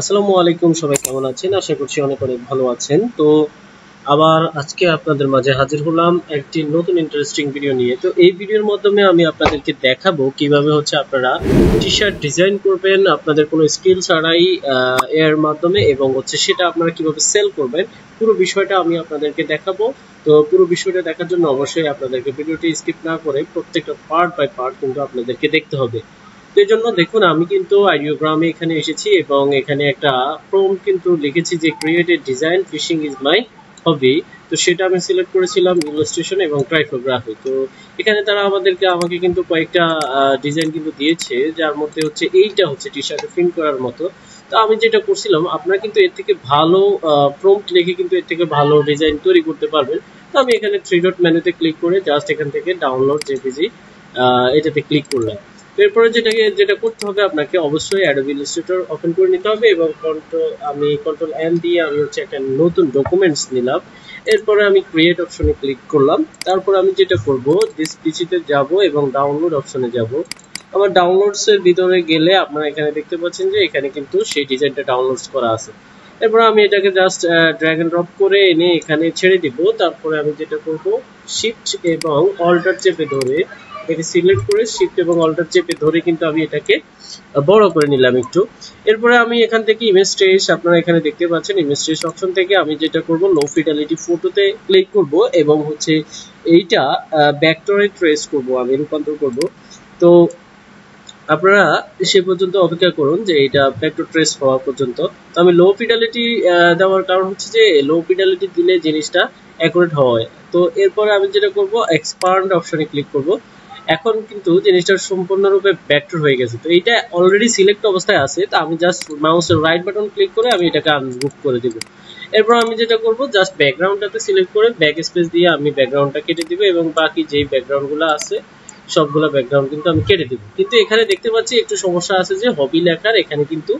আসসালামু আলাইকুম, সবাই কেমন আছেন? আশা করছি অনেক অনেক ভালো আছেন। তো আবার আজকে আপনাদের মাঝে হাজির হলাম একটি নতুন ইন্টারেস্টিং ভিডিও নিয়ে। তো এই ভিডিওর মাধ্যমে আমি আপনাদেরকে দেখাবো কিভাবে হচ্ছে আপনারা টি-শার্ট ডিজাইন করবেন আপনাদের কোনো স্কিল ছাড়াই এর মাধ্যমে, এবং হচ্ছে সেটা আপনারা কিভাবে সেল করবেন পুরো বিষয়টা আমি আপনাদেরকে দেখাবো। তো পুরো বিষয়টা দেখার জন্য অবশ্যই আপনাদেরকে ভিডিওটি স্কিপ না করে প্রত্যেকটা পার্ট বাই পার্ট কিন্তু আপনাদেরকে দেখতে হবে। তো এই জন্য দেখুন, আমি কিন্তু আইডিওগ্রামে এখানে এসেছি এবং এখানে একটা প্রম্পট কিন্তু লিখেছি যে created design fishing is my hobby. তো সেটা আমি সিলেক্ট করেছিলাম ইলাস্ট্রেশন এবং টাইপোগ্রাফি। তো এখানে তারা আমাকে কিন্তু কয়েকটা ডিজাইন কিন্তু দিয়েছে, যার মধ্যে হচ্ছে এইটা হচ্ছে টি শার্টে প্রিন্ট করার মতো। তো আমি যেটা করছিলাম, আপনারা কিন্তু এর থেকে ভালো প্রম্পট লিখে কিন্তু এর থেকে ভালো ডিজাইন তৈরি করতে পারবেন। তো আমি এখানে থ্রি ডট মেনুতে ক্লিক করে জাস্ট এখান থেকে ডাউনলোড জেপিজি এটাতে ক্লিক করলাম। এরপরে যেটা করতে হবে, আপনাকে অবশ্যই অ্যাডোবি ইলাস্ট্রেটর ওপেন করে নিতে হবে এবং কন্ট্রোল এন দিয়ে আমি হচ্ছে একটা নতুন ডকুমেন্টস নিলাম। এরপরে আমি ক্রিয়েট অপশনে ক্লিক করলাম। তারপর আমি যেটা করব, দিস পিসিতে যাব এবং ডাউনলোড অপশনে যাব। আমার ডাউনলোডস এর ভিতরে গেলে আপনারা এখানে দেখতে পাচ্ছেন যে এখানে কিন্তু সেই ডিজাইনটা ডাউনলোডস করা আছে। এরপর আমি এটাকে জাস্ট ড্র্যাগ এন্ড ড্রপ করে এনে এখানে ছেড়ে দিব। তারপরে আমি যেটা করব, শিফট এবং অল্টার চেপে ধরে এটাকে সিলেক্ট করে শিফট এবং অল্টার চেপে ধরে কিন্তু আমি এটাকে বড় করে নিলাম একটু। এরপরে আমি এখান থেকে ইমেজ ট্রেস, আপনারা এখানে দেখতে পাচ্ছেন ইমেজ ট্রেস অপশন থেকে আমি যেটা করব, লো ফিডালিটি ফটোতে ক্লিক করব এবং হচ্ছে এইটা ভেক্টরে ট্রেস করব, আমি রূপান্তর করব। তো আপনারা সে পর্যন্ত অপেক্ষা করুন যে এটা ভেক্টর ট্রেস হওয়া পর্যন্ত। তো আমি লো ফিডালিটি দেওয়ার কারণ হচ্ছে যে লো ফিডালিটি দিলে জিনিসটা অ্যাকুরেট হয়। তো এরপরে আমি যেটা করব, এক্সপান্ড অপশনে ক্লিক করব। এখন কিন্তু জিনিসটা সম্পূর্ণরূপে ভেক্টর হয়ে গেছে। তো এটা অলরেডি সিলেক্ট অবস্থায় আছে। তো আমি জাস্ট মাউসের রাইট বাটন ক্লিক করে আমি এটাকে আনগ্রুপ করে দিব। এরপর আমি যেটা করব, জাস্ট ব্যাকগ্রাউন্ডটাতে সিলেক্ট করে ব্যাক স্পেস দিয়ে আমি ব্যাকগ্রাউন্ডটা কেটে দিব এবং বাকি যেই ব্যাকগ্রাউন্ডগুলো আছে সবগুলো ব্যাকগ্রাউন্ড কিন্তু আমি কেটে দিব। কিন্তু এখানে দেখতে পাচ্ছি একটু সমস্যা আছে যে হবি লেখার এখানে কিন্তু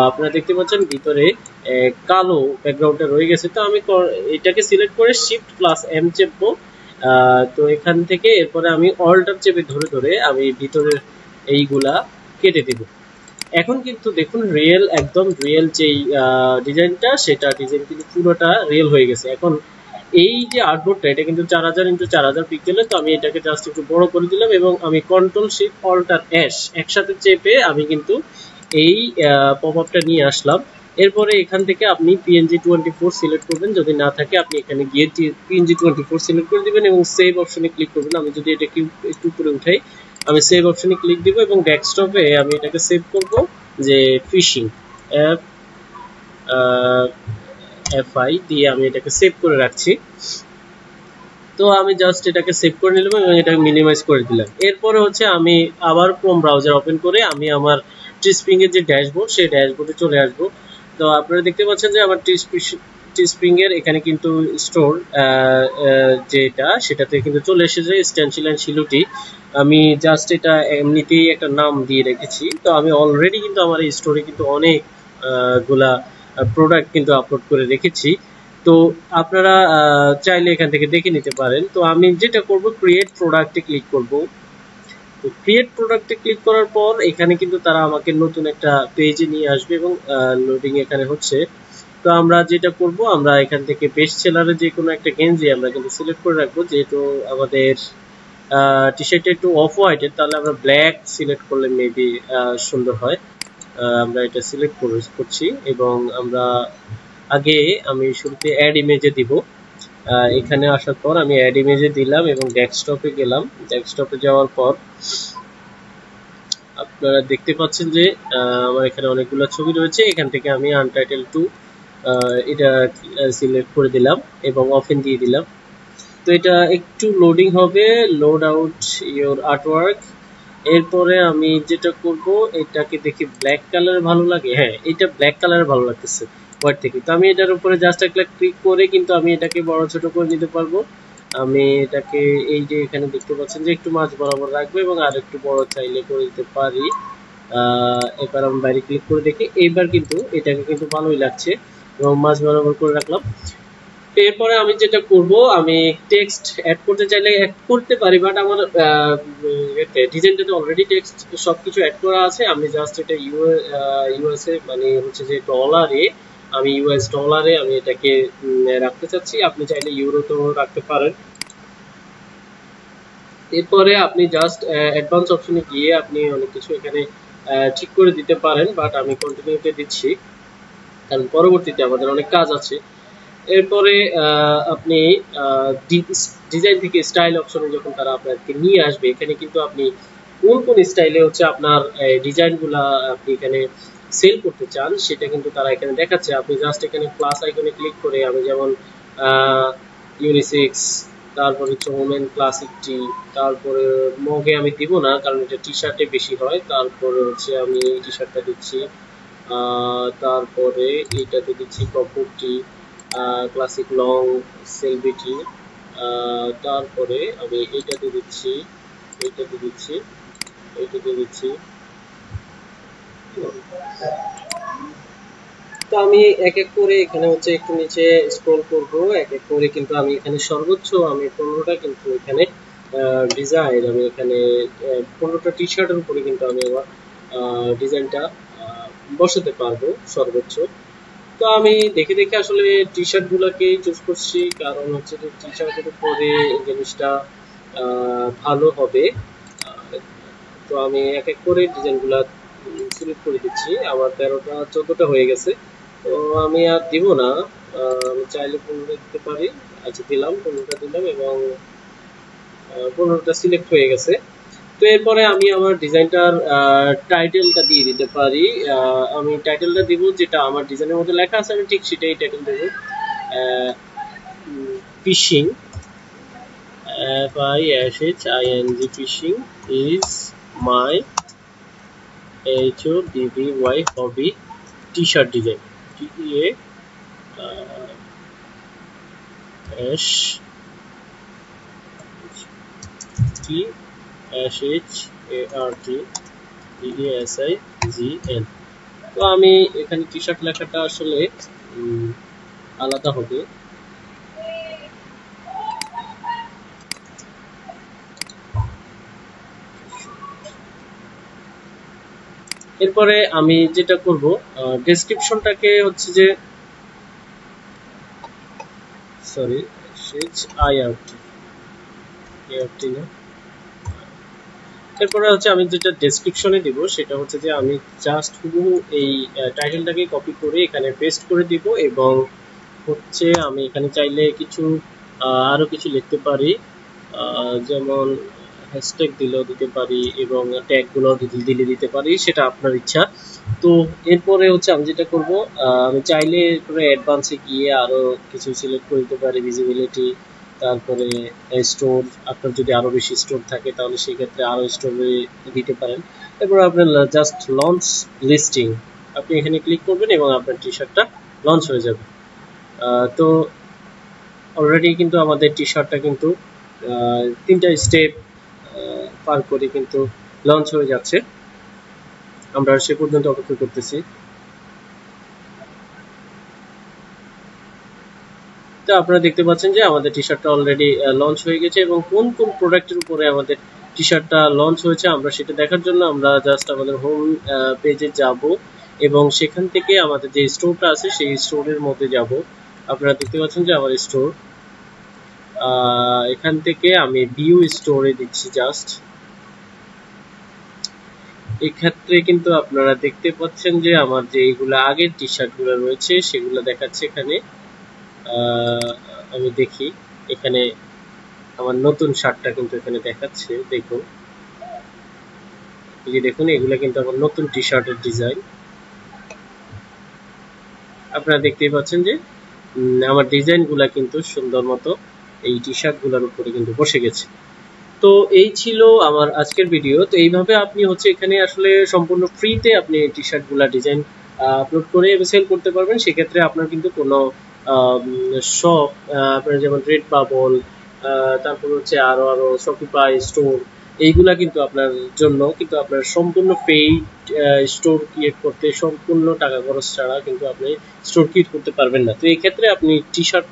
আপনারা দেখতে পাচ্ছেন ভিতরে কালো ব্যাকগ্রাউন্ডটা রয়ে গেছে। তো আমি এটাকে সিলেক্ট করে শিফট প্লাস এম চেপবো। তো এখান থেকে এরপরে আমি অল্টার চেপে ধরে ধরে আমি ভিতরের এইগুলা কেটে দেব। এখন কিন্তু দেখুন একদম রিয়েল যেই ডিজাইনটা, সেটা ডিজাইন কিন্তু পুরোটা রিয়েল হয়ে গেছে। এখন এই যে আর্টবোর্ডটা, এটা কিন্তু 4000x4000 পিক্সেলের। তো আমি এটাকে জাস্ট একটু বড় করে দিলাম এবং আমি কন্ট্রোল শিফট অল্টার এস একসাথে চেপে আমি কিন্তু এই পপআপটা নিয়ে আসলাম। এরপরে এখান থেকে আপনি PNG24 সিলেক্ট করবেন, যদি না থাকে আপনি এখানে গিয়ে PNG24 সিলেক্ট করে দিবেন এবং সেভ অপশনে ক্লিক করবেন। আমি যদি এটাকে একটু উপরে উঠাই, আমি সেভ অপশনে ক্লিক দিব এবং ডেস্কটপে আমি এটাকে সেভ করব যে ফিশিং FI দিয়ে আমি এটাকে সেভ করে রাখছি। তো আমি জাস্ট এটাকে সেভ করে নিলাম এবং এটাকে মিনিমাইজ করে দিলাম। এরপরে হচ্ছে আমি আবার ক্রোম ব্রাউজার ওপেন করে আমি আমার টিস্প্রিং এর যে ড্যাশবোর্ড, সেই ড্যাশবোর্ডে চলে আসব। তো আপনারা দেখতে পাচ্ছেন যে আমার টিস্প্রিং এর এখানে কিন্তু স্টোর যেটা, সেটাতে কিন্তু চলে এসেছে স্টেনসিল এন্ড শিলুটি। আমি জাস্ট এটা এমনিতেই একটা নাম দিয়ে রেখেছি। তো আমি অলরেডি কিন্তু আমার এই স্টোরে কিন্তু অনেক গুলা প্রোডাক্ট কিন্তু আপলোড করে রেখেছি। তো আপনারা চাইলে এখান থেকে দেখে নিতে পারেন। তো আমি যেটা করব, ক্রিয়েট প্রোডাক্টে ক্লিক করব। তো ক্রিয়েট প্রোডাক্টে ক্লিক করার পর এখানে কিন্তু তারা আমাকে নতুন একটা পেজে নিয়ে আসবে এবং লোডিং এখানে হচ্ছে। তো আমরা যেটা করব, আমরা এখান থেকে বেস্ট সেলারে যে কোনো একটা গেঞ্জি আমরা কিন্তু সিলেক্ট করে রাখবো। যেহেতু আমাদের টি শার্টটা একটু অফ হোয়াইটের, তাহলে আমরা ব্ল্যাক সিলেক্ট করলে মেবি সুন্দর হয়। আমরা এটা সিলেক্ট করছি এবং আমরা আগে আমি শুরুতে অ্যাড ইমেজে দিব। এখানে আসার পর আমি অ্যাড ইমেজে দিলাম এবং ডেস্কটপে গেলাম। ডেস্কটপে যাওয়ার পর আপনারা দেখতে পাচ্ছেন যে আমার এখানে অনেকগুলো ছবি রয়েছে। এখান থেকে আমি আনটাইটেল 2 এটা সিলেক্ট করে দিলাম এবং ওপেন দিয়ে দিলাম। তো এটা একটু লোডিং হবে, লোড আউট ইওর আর্টওয়ার্ক। এরপরে আমি যেটা করব, এটাকে দেখি ব্ল্যাক কালার ভালো লাগে। হ্যাঁ, এটা ব্ল্যাক কালার ভালো লাগতেছে হোয়াইট থেকে। তো আমি এটার উপরে জাস্ট একটা ক্লিক করে কিন্তু আমি এটাকে বড় ছোট করে নিতে পারবো। আমি এটাকে এই যে এখানে দেখতে পাচ্ছেন যে একটু মাঝ বরাবর রাখবো এবং আর একটু বড় চাইলে করে দিতে পারি। এবার আমি বাইরে ক্লিক করে দেখি, এইবার কিন্তু এটাকে কিন্তু ভালোই লাগছে এবং মাঝ বরাবর করে রাখলাম। এরপরে আমি যেটা করব, আমি টেক্সট অ্যাড করতে চাইলে অ্যাড করতে পারি, বাট আমার ডিজাইনটাতে অলরেডি টেক্সট সবকিছু অ্যাড করা আছে। আমি জাস্ট এটা ইউএসএ মানে হচ্ছে যে ডলারে, আমি ইউএস ডলারে আমি এটাকে রাখতে চাচ্ছি। আপনি চাইলে ইউরোতেও রাখতে পারেন। এরপরে আপনি জাস্ট অ্যাডভান্স অপশনে গিয়ে আপনি অনেক কিছু এখানে ঠিক করে দিতে পারেন, বাট আমি কন্টিনিউতে দিচ্ছি কারণ পরবর্তীতে আমাদের অনেক কাজ আছে। এরপরে আপনি ডিজাইন থেকে স্টাইল অপশনে যখন তারা আপনাকে নিয়ে আসবে, এখানে কিন্তু আপনি কোন কোন স্টাইলে হচ্ছে আপনার ডিজাইনগুলা আপনি এখানে সেল করতে চান সেটা কিন্তু তারা এখানে দেখাচ্ছে। আপনি জাস্ট এখানে প্লাস আইকনে ক্লিক করে, আমি যেমন ইউনিসেক্স, তারপরে হচ্ছে ওমেন ক্লাসিক টি, তারপরে মগে আমি দিব না কারণ এটা টি শার্টে বেশি হয়। তারপরে হচ্ছে আমি এই টি শার্টটা দিচ্ছি, তারপরে এইটাতে দিচ্ছি কপর টি, ক্লাসিক লং সেলভিটি, তারপরে আমি এইটাতে দিচ্ছি, এইটাতে দিচ্ছি, এইটাতে দিচ্ছি। তো আমি এক এক করে এখানে হচ্ছে একটু নিচে স্ক্রল করব, এক এক করে কিন্তু আমি এখানে সর্বোচ্চ আমি 15টা কিন্তু এখানে ডিজাইন আমি এখানে 15টা টি শার্টের উপরে কিন্তু আমি আমার ডিজাইনটা বসাতে পারবো সর্বোচ্চ। তো আমি দেখে দেখে আসলে টি শার্ট গুলাকে চুজ করছি, কারণ হচ্ছে যে টি শার্টের উপরে জিনিসটা ভালো হবে। তো আমি এক এক করে ডিজাইন গুলা সিলেক্ট করে দিচ্ছি। আমার 13টা 14টা হয়ে গেছে, তো আমি আর দিব না, আমি চাইলে 15টা দিতে পারি। আচ্ছা দিলাম, 15টা দিলাম এবং 15টা সিলেক্ট হয়ে গেছে। তো এরপরে আমি আমার ডিজাইনটার টাইটেলটা দিয়ে দিতে পারি। আমি টাইটেলটা দিব যেটা আমার ডিজাইনের মধ্যে লেখা আছে, আমি ঠিক সেটাই title Dev. Fishing, FISHING, fishing is my HOBBY hobby T shirt design, TSHARTDESIGN। তো আমি এখানে টি শার্ট লেখাটা আসলে আলাদা হবে। এরপরে আমি যেটা করব, ডেসক্রিপশনটাকে হচ্ছে যে সরি IRT না। এরপরে হচ্ছে আমি যেটা ডেসক্রিপশনে দিব সেটা হচ্ছে যে আমি জাস্ট হুবহু এই টাইটেলটাকে কপি করে এখানে পেস্ট করে দিব, এবং হচ্ছে আমি এখানে চাইলে কিছু আরো কিছু লিখতে পারি, যেমন হ্যাশট্যাগ দিলেও দিতে পারি এবং ট্যাগগুলো দিলে দিতে পারি, সেটা আপনার ইচ্ছা। তো এরপরে হচ্ছে আমি যেটা করব, আমি চাইলে এরপরে অ্যাডভান্সে গিয়ে আরো কিছু সিলেক্ট করে দিতে পারি, ভিজিবিলিটি, তারপরে স্টোর। আপনার যদি আরো বেশি স্টোর থাকে তাহলে সেই ক্ষেত্রে আরো স্টোরে দিতে পারেন। এরপর আপনার জাস্ট লঞ্চ লিস্টিং, আপনি এখানে ক্লিক করবেন এবং আপনার টি শার্টটা লঞ্চ হয়ে যাবে। তো অলরেডি কিন্তু আমাদের টি শার্টটা কিন্তু 3টা স্টেপ পার করে কিন্তু লঞ্চ হয়ে যাচ্ছে। আমরা সে পর্যন্ত অপেক্ষা করতেছি। তো আপনারা দেখতে পাচ্ছেন যে আমাদের টি শার্টটা অলরেডি লঞ্চ হয়ে গেছে, এবং কোন কোন প্রোডাক্টের উপরে আমাদের টি শার্টটা লঞ্চ হয়েছে আমরা সেটা দেখার জন্য আমরা জাস্ট আমাদের হোম পেজে যাব এবং সেখান থেকে আমাদের যে স্টোরটা আছে সেই স্টোরের মধ্যে যাব। আপনারা দেখতে পাচ্ছেন যে আমার স্টোর, এখান থেকে আমি ভিউ স্টোরে দিচ্ছি জাস্ট। এক্ষেত্রে কিন্তু আপনারা দেখতে পাচ্ছেন যে আমার যে এইগুলো আগের টি শার্টগুলো রয়েছে সেগুলো দেখাচ্ছে এখানে। আমি দেখি এখানে আমার নতুন শার্টটা কিন্তু এখানে দেখাচ্ছে, দেখুন এই যে দেখুন এগুলো কিন্তু আমার নতুন টি শার্টের ডিজাইন। আপনারা দেখতেই পাচ্ছেন যে আমার ডিজাইনগুলা কিন্তু সুন্দর মতো এই টি শার্টগুলোর উপরে কিন্তু বসে গেছে। তো এই ছিল আমার আজকের ভিডিও। তো এইভাবে আপনি হচ্ছে এখানে আসলে সম্পূর্ণ ফ্রিতে আপনি টি শার্টগুলা ডিজাইন আপলোড করে সেল করতে পারবেন। সেক্ষেত্রে আপনার কিন্তু কোনো শপ, আপনার যেমন রেড বাবল, তারপর হচ্ছে আরো শপিফাই স্টোর, এইগুলা কিন্তু আপনার জন্য কিন্তু আপনার সম্পূর্ণ পেইড স্টোর ক্রিয়েট করতে সম্পূর্ণ টাকা খরচ ছাড়া কিন্তু আপনি স্টোর ক্রিয়েট করতে পারবেন না। তো এই ক্ষেত্রে আপনি টি শার্ট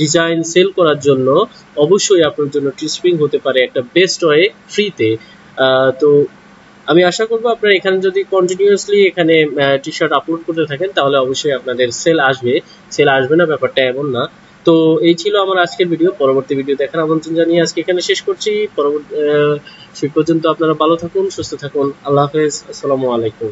ডিজাইন সেল করার জন্য অবশ্যই আপনার জন্য টিস্পিং হতে পারে একটা বেস্ট ওয়ে ফ্রিতে। তো আমি আশা করবো আপনারা এখানে যদি কন্টিনিউয়াসলি এখানে টি শার্ট আপলোড করতে থাকেন তাহলে অবশ্যই আপনাদের সেল আসবে না ব্যাপারটা এমন না। তো এই ছিল আমার আজকের ভিডিও। পরবর্তী ভিডিও দেখার আমন্ত্রণ জানিয়ে আজকে এখানে শেষ করছি। পরবর্তী সেই পর্যন্ত আপনারা ভালো থাকুন, সুস্থ থাকুন। আল্লাহ হাফেজ, আসসালামু আলাইকুম।